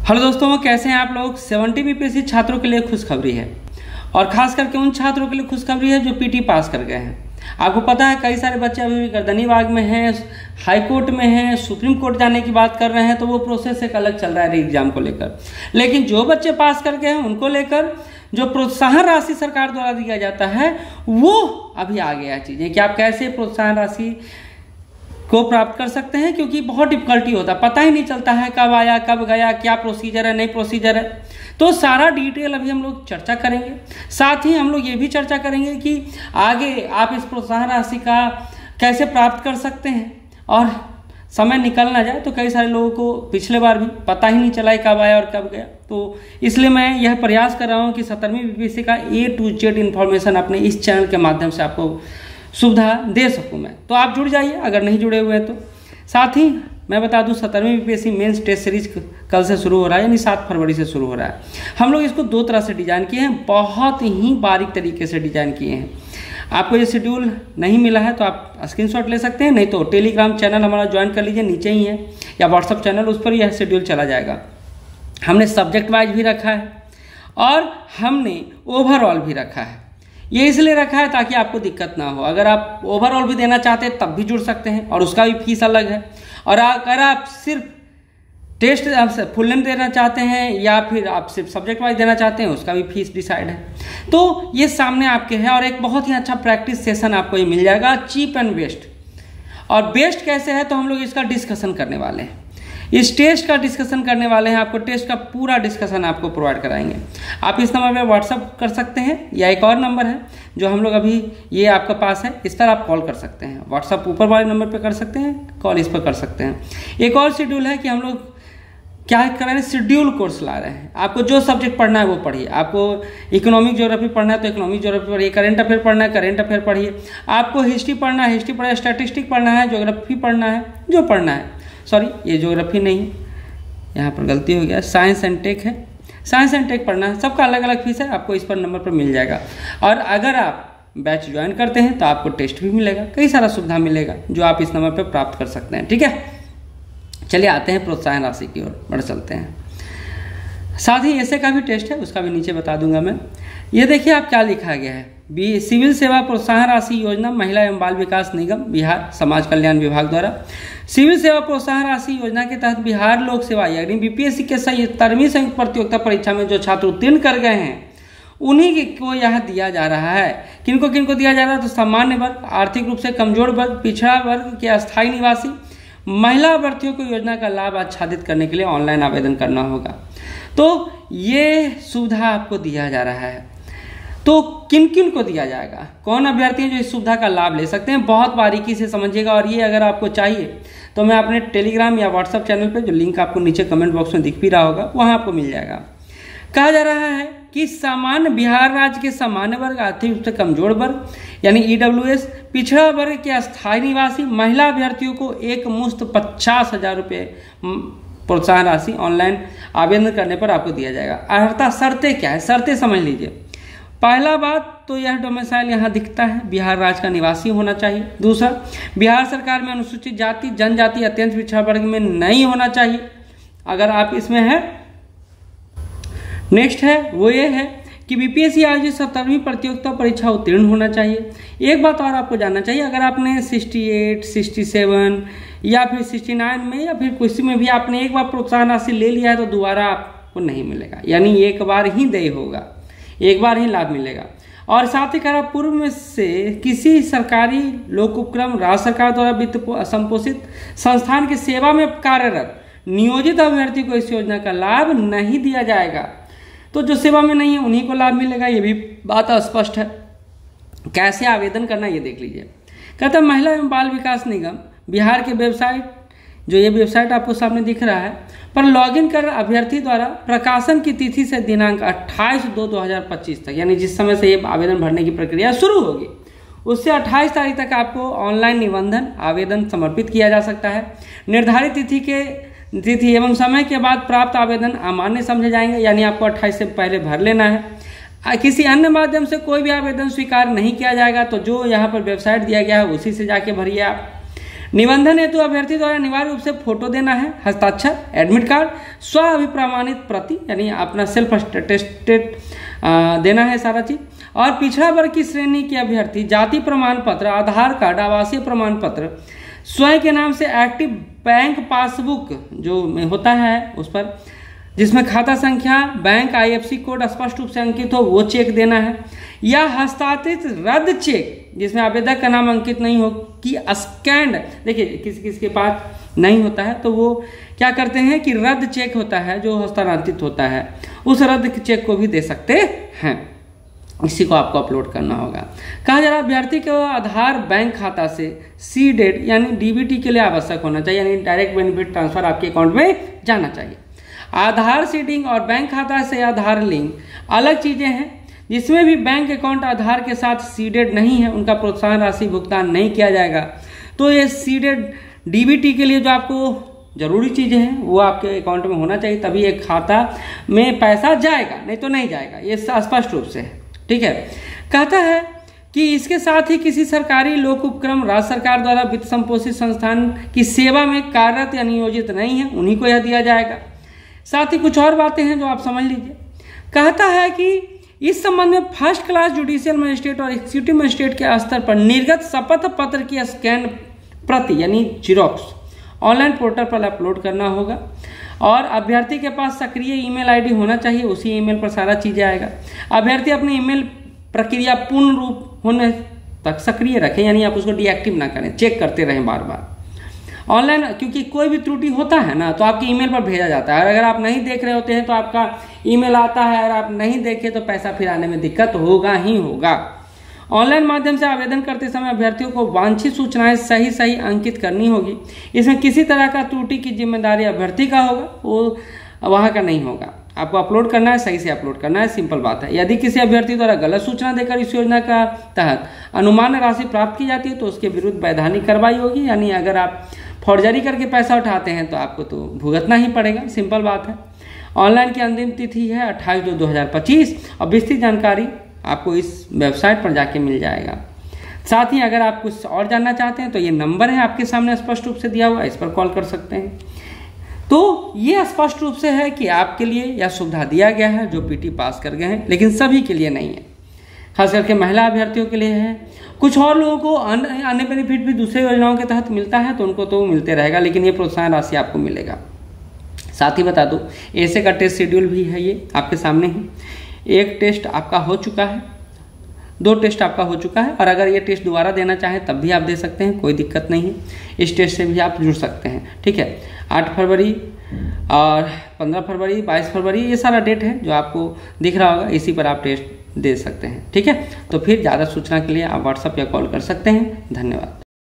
Hello दोस्तों, कैसे हैं आप लोग। 70 बीपीएससी छात्रों के लिए खुशखबरी है और खास करके उन छात्रों के लिए खुशखबरी है जो पीटी पास कर गए हैं। आपको पता है कई सारे बच्चे अभी भी गर्दनी बाग में हैं, हाई कोर्ट में हैं, सुप्रीम कोर्ट जाने की बात कर रहे हैं, तो वो प्रोसेस एक अलग चल रहा है एग्जाम को लेकर। लेकिन जो बच्चे पास कर गए हैं उनको लेकर जो प्रोत्साहन राशि सरकार द्वारा दिया जाता है वो अभी आ गया चीज़ें कि आप कैसे प्रोत्साहन राशि को प्राप्त कर सकते हैं, क्योंकि बहुत डिफिकल्टी होता है, पता ही नहीं चलता है कब आया कब गया, क्या प्रोसीजर है नहीं प्रोसीजर है। तो सारा डिटेल अभी हम लोग चर्चा करेंगे। साथ ही हम लोग ये भी चर्चा करेंगे कि आगे आप इस प्रोत्साहन राशि का कैसे प्राप्त कर सकते हैं और समय निकल ना जाए। तो कई सारे लोगों को पिछले बार भी पता ही नहीं चला कब आया और कब गया, तो इसलिए मैं यह प्रयास कर रहा हूँ कि 70वीं बीपीएससी का A to Z इन्फॉर्मेशन अपने इस चैनल के माध्यम से आपको सुविधा दे सकूं मैं। तो आप जुड़ जाइए अगर नहीं जुड़े हुए हैं तो। साथ ही मैं बता दूं 70वीं बीपीएससी मेंस टेस्ट सीरीज कल से शुरू हो रहा है, यानी 7 फरवरी से शुरू हो रहा है। हम लोग इसको 2 तरह से डिजाइन किए हैं, बहुत ही बारीक तरीके से डिजाइन किए हैं। आपको ये शेड्यूल नहीं मिला है तो आप स्क्रीनशॉट ले सकते हैं, नहीं तो टेलीग्राम चैनल हमारा ज्वाइन कर लीजिए, नीचे ही है, या व्हाट्सअप चैनल, उस पर यह शेड्यूल चला जाएगा। हमने सब्जेक्ट वाइज भी रखा है और हमने ओवरऑल भी रखा है। ये इसलिए रखा है ताकि आपको दिक्कत ना हो। अगर आप ओवरऑल भी देना चाहते हैं तब भी जुड़ सकते हैं और उसका भी फीस अलग है। और अगर आप सिर्फ टेस्ट फुल नेम देना चाहते हैं या फिर आप सिर्फ सब्जेक्ट वाइज देना चाहते हैं उसका भी फीस डिसाइड है। तो ये सामने आपके है और एक बहुत ही अच्छा प्रैक्टिस सेशन आपको ये मिल जाएगा, चीप एंड बेस्ट। और बेस्ट कैसे है तो हम लोग इसका डिस्कशन करने वाले हैं, इस टेस्ट का डिस्कशन करने वाले हैं। आपको टेस्ट का पूरा डिस्कशन आपको प्रोवाइड कराएंगे। आप इस नंबर पे व्हाट्सअप कर सकते हैं या एक और नंबर है जो हम लोग अभी ये आपके पास है, इस पर आप कॉल कर सकते हैं। व्हाट्सअप ऊपर वाले नंबर पे कर सकते हैं, कॉल इस पर कर सकते हैं। एक और शेड्यूल है कि हम लोग क्या कर रहे हैं, शेड्यूल कोर्स ला रहे हैं। आपको जो सब्जेक्ट पढ़ना है वो पढ़िए। आपको इकोनॉमिक ज्योग्राफी पढ़ना है तो इकोनॉमिक ज्योग्राफी पढ़िए, करेंट अफेयर पढ़ना है करेंट अफेयर पढ़िए, आपको हिस्ट्री पढ़ना है हिस्ट्री पढ़िए, स्टैटिस्टिक पढ़ना है, ज्योग्राफी पढ़ना है, जो पढ़ना है। सॉरी, ये ज्योग्राफी नहीं, यहाँ पर गलती हो गया, साइंस एंड टेक है, साइंस एंड टेक पढ़ना है। सबका अलग अलग फीस है, आपको इस पर नंबर पर मिल जाएगा। और अगर आप बैच ज्वाइन करते हैं तो आपको टेस्ट भी मिलेगा, कई सारा सुविधा मिलेगा जो आप इस नंबर पर प्राप्त कर सकते हैं। ठीक है, चलिए आते हैं प्रोत्साहन राशि की ओर बढ़ चलते हैं। साथ ही ऐसे का भी टेस्ट है, उसका भी नीचे बता दूंगा मैं। ये देखिए आप क्या लिखा गया है, सिविल सेवा प्रोत्साहन राशि योजना महिला एवं बाल विकास निगम बिहार समाज कल्याण विभाग द्वारा सिविल सेवा प्रोत्साहन राशि योजना के तहत बिहार लोक सेवा यानी बीपीएससी के 70वीं संयुक्त प्रतियोगिता परीक्षा में जो छात्र उत्तीर्ण कर गए हैं उन्हीं को यह दिया जा रहा है। किनको किनको दिया जा रहा है तो सामान्य वर्ग, आर्थिक रूप से कमजोर वर्ग, पिछड़ा वर्ग के अस्थायी निवासी महिला अभ्यर्थियों को योजना का लाभ आच्छादित करने के लिए ऑनलाइन आवेदन करना होगा। तो ये सुविधा आपको दिया जा रहा है। तो किन किन को दिया जाएगा, कौन अभ्यर्थी हैं जो इस सुविधा का लाभ ले सकते हैं, बहुत बारीकी से समझिएगा। और ये अगर आपको चाहिए तो मैं अपने टेलीग्राम या व्हाट्सएप चैनल पे, जो लिंक आपको नीचे कमेंट बॉक्स में दिख भी रहा होगा, वहां आपको मिल जाएगा। कहा जा रहा है कि सामान्य बिहार राज्य के सामान्य वर्ग, आर्थिक रूप से कमजोर वर्ग यानी EWS, पिछड़ा वर्ग के अस्थायी निवासी महिला अभ्यर्थियों को एक मुश्त 50,000 रुपये प्रोत्साहन राशि ऑनलाइन आवेदन करने पर आपको दिया जाएगा। अर्थात शर्तें क्या है, शर्तें समझ लीजिए। पहला बात तो यह डोमिसाइल यहाँ दिखता है, बिहार राज्य का निवासी होना चाहिए। दूसरा, बिहार सरकार में अनुसूचित जाति जनजाति अत्यंत पिछड़ा वर्ग में नहीं होना चाहिए अगर आप इसमें हैं। नेक्स्ट है वो ये है कि बीपीएससी आयोजित 70वीं प्रतियोगिता परीक्षा उत्तीर्ण होना चाहिए। एक बात और आपको जानना चाहिए, अगर आपने 68, 67 या फिर 69 में या फिर किसी में भी आपने एक बार प्रोत्साहन राशि ले लिया है तो दोबारा आपको नहीं मिलेगा, यानी एक बार ही देय होगा, एक बार ही लाभ मिलेगा। और साथ ही अगर पूर्व में से किसी सरकारी लोक उपक्रम, राज्य सरकार द्वारा वित्त संपोषित संस्थान की सेवा में कार्यरत नियोजित अभ्यर्थी को इस योजना का लाभ नहीं दिया जाएगा। तो जो सेवा में नहीं है उन्हीं को लाभ मिलेगा, ये भी बात स्पष्ट है। कैसे आवेदन करना ये देख लीजिए। कहता है महिला एवं बाल विकास निगम बिहार के वेबसाइट, जो ये वेबसाइट आपको सामने दिख रहा है, पर लॉगिन कर अभ्यर्थी द्वारा प्रकाशन की तिथि से दिनांक 28/2/2025 तक, यानी जिस समय से ये आवेदन भरने की प्रक्रिया शुरू होगी उससे 28 तारीख तक आपको ऑनलाइन निबंधन आवेदन समर्पित किया जा सकता है। निर्धारित तिथि एवं समय के बाद प्राप्त आवेदन अमान्य समझे जाएंगे, यानी आपको 28 से पहले भर लेना है। किसी अन्य माध्यम से कोई भी आवेदन स्वीकार नहीं किया जाएगा, तो जो यहाँ पर वेबसाइट दिया गया है उसी से जाके भरिए आप। निबंधन हेतु अभ्यर्थी द्वारा अनिवार्य रूप से फोटो देना है, हस्ताक्षर, एडमिट कार्ड, स्व अभिप्रमाणित प्रति यानी अपना सेल्फ अटेस्टेड देना है सारा चीज। और पिछड़ा वर्ग की श्रेणी के अभ्यर्थी जाति प्रमाण पत्र, आधार कार्ड, आवासीय प्रमाण पत्र, स्वयं के नाम से एक्टिव बैंक पासबुक जो होता है उस पर, जिसमें खाता संख्या, बैंक IFSC कोड स्पष्ट रूप से अंकित हो, वो चेक देना है। या हस्तांतरित रद्द चेक जिसमें आवेदक का नाम अंकित नहीं हो कि स्कैंड, देखिए किसी के पास नहीं होता है तो वो क्या करते हैं कि रद्द चेक होता है जो हस्तांतरित होता है, उस रद्द चेक को भी दे सकते हैं। इसी को आपको अपलोड करना होगा। कहा जा रहा है अभ्यर्थी को आधार बैंक खाता से सीडेड यानी DBT के लिए आवश्यक होना चाहिए, यानी डायरेक्ट बेनिफिट ट्रांसफर आपके अकाउंट में जाना चाहिए। आधार सीडिंग और बैंक खाता से आधार लिंक अलग चीजें हैं। जिसमें भी बैंक अकाउंट आधार के साथ सीडेड नहीं है उनका प्रोत्साहन राशि भुगतान नहीं किया जाएगा। तो ये सीडेड DBT के लिए जो आपको जरूरी चीजें हैं वो आपके अकाउंट में होना चाहिए, तभी एक खाता में पैसा जाएगा, नहीं तो नहीं जाएगा, ये स्पष्ट रूप से है। ठीक है, कहता है कि इसके साथ ही किसी सरकारी लोक उपक्रम राज्य सरकार द्वारा वित्त संपोषित संस्थान की सेवा में कार्यरत या नियोजित नहीं है, उन्हीं को यह दिया जाएगा। साथ ही कुछ और बातें हैं जो आप समझ लीजिए। कहता है कि इस संबंध में फर्स्ट क्लास जुडिशियल मजिस्ट्रेट और एग्जीक्यूटिव मजिस्ट्रेट के स्तर पर निर्गत शपथ पत्र की स्कैन प्रति यानी जीरोक्स ऑनलाइन पोर्टल पर अपलोड करना होगा। और अभ्यर्थी के पास सक्रिय ईमेल आईडी होना चाहिए, उसी ईमेल पर सारा चीजें आएगा। अभ्यर्थी अपनी ईमेल प्रक्रिया पूर्ण रूप होने तक सक्रिय रखें, यानी आप उसको डीएक्टिव ना करें, चेक करते रहें बार बार ऑनलाइन, क्योंकि कोई भी त्रुटि होता है ना तो आपके ईमेल पर भेजा जाता है। और अगर आप नहीं देख रहे होते हैं तो आपका ईमेल आता है और आप नहीं देखे तो पैसा फिर आने में दिक्कत होगा ही होगा। ऑनलाइन माध्यम से आवेदन करते समय अभ्यर्थियों को वांछित सूचनाएं सही अंकित करनी होगी। इसमें किसी तरह का त्रुटि की जिम्मेदारी अभ्यर्थी का होगा, वो वहां का नहीं होगा। आपको अपलोड करना है, सही से अपलोड करना है, सिंपल बात है। यदि किसी अभ्यर्थी द्वारा गलत सूचना देकर इस योजना का तहत अनुमान राशि प्राप्त की जाती है तो उसके विरुद्ध वैधानिक कार्रवाई होगी। यानी अगर आप फौर्जरी करके पैसा उठाते हैं तो आपको तो भुगतना ही पड़ेगा, सिंपल बात है। ऑनलाइन की अंतिम तिथि है 28/2/2025 और विस्तृत जानकारी आपको इस वेबसाइट पर जाके मिल जाएगा। साथ ही अगर आप कुछ और जानना चाहते हैं तो ये नंबर है आपके सामने स्पष्ट रूप से दिया हुआ है, इस पर कॉल कर सकते हैं। तो ये स्पष्ट रूप से है कि आपके लिए यह सुविधा दिया गया है जो पीटी पास कर गए हैं, लेकिन सभी के लिए नहीं है, खास करके महिला अभ्यर्थियों के लिए है। कुछ और लोगों को अन्य बेनिफिट भी दूसरे योजनाओं के तहत मिलता है तो उनको तो मिलते रहेगा, लेकिन ये प्रोत्साहन राशि आपको मिलेगा। साथ ही बता दो ऐसे का टेस्ट शेड्यूल भी है, ये आपके सामने ही। एक टेस्ट आपका हो चुका है, 2 टेस्ट आपका हो चुका है, और अगर ये टेस्ट दोबारा देना चाहें तब भी आप दे सकते हैं, कोई दिक्कत नहीं है। इस टेस्ट से भी आप जुड़ सकते हैं, ठीक है। 8 फरवरी और 15 फरवरी, 22 फरवरी, ये सारा डेट है जो आपको दिख रहा होगा, इसी पर आप टेस्ट दे सकते हैं, ठीक है। तो फिर ज़्यादा सूचना के लिए आप व्हाट्सएप या कॉल कर सकते हैं। धन्यवाद।